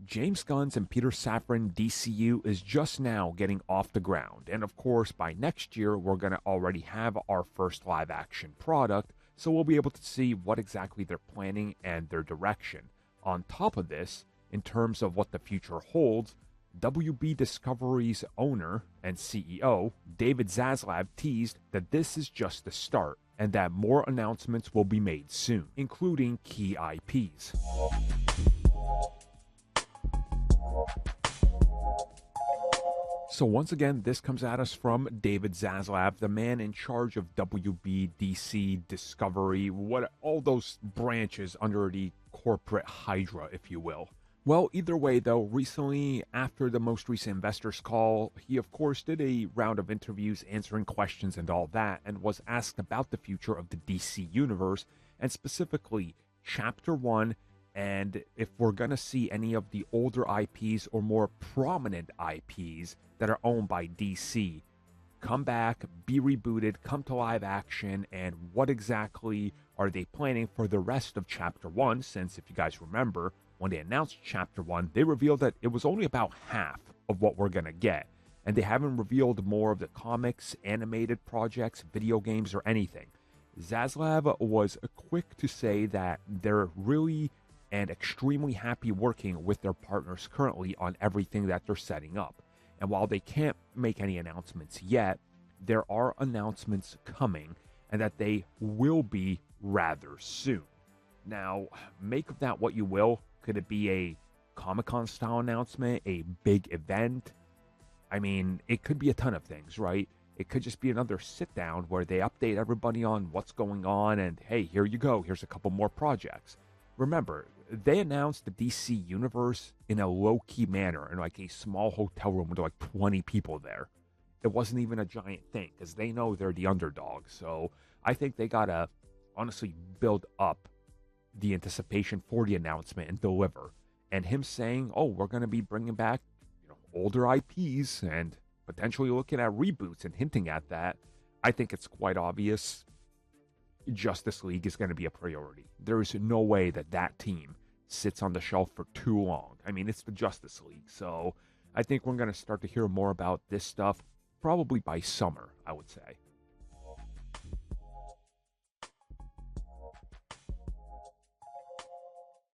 James Gunn's and Peter Safran DCU is just now getting off the ground, and of course, by next year, we're going to already have our first live action product, so we'll be able to see what exactly they're planning and their direction. On top of this, in terms of what the future holds, WB Discovery's owner and CEO, David Zaslav, teased that this is just the start and that more announcements will be made soon, including key IPs. So once again, this comes at us from David Zaslav, the man in charge of WB, DC, Discovery, what all those branches under the corporate hydra, if you will. Well, either way though, recently, after the most recent investors call, he of course did a round of interviews answering questions and all that, and was asked about the future of the DC universe, and specifically Chapter 1, and if we're gonna see any of the older IPs or more prominent IPs that are owned by DC come back, be rebooted, come to live action, and what exactly are they planning for the rest of Chapter 1, since if you guys remember, when they announced Chapter 1, they revealed that it was only about half of what we're gonna get, and they haven't revealed more of the comics, animated projects, video games, or anything. Zaslav was quick to say that they're really and extremely happy working with their partners currently on everything that they're setting up. And while they can't make any announcements yet, there are announcements coming, and that they will be rather soon. Now, make of that what you will. Could it be a Comic-Con style announcement, a big event? I mean, it could be a ton of things, right? It could just be another sit down where they update everybody on what's going on, and hey, here you go, here's a couple more projects. Remember, they announced the DC Universe in a low-key manner, in like a small hotel room with like 20 people there. It wasn't even a giant thing, because they know they're the underdog. So I think they gotta honestly build up the anticipation for the announcement and deliver. And him saying, oh, we're gonna be bringing back, older IPs and potentially looking at reboots and hinting at that, I think it's quite obvious Justice League is going to be a priority. There is no way that that team sits on the shelf for too long. I mean, it's the Justice League, so I think we're going to start to hear more about this stuff probably by summer, I would say.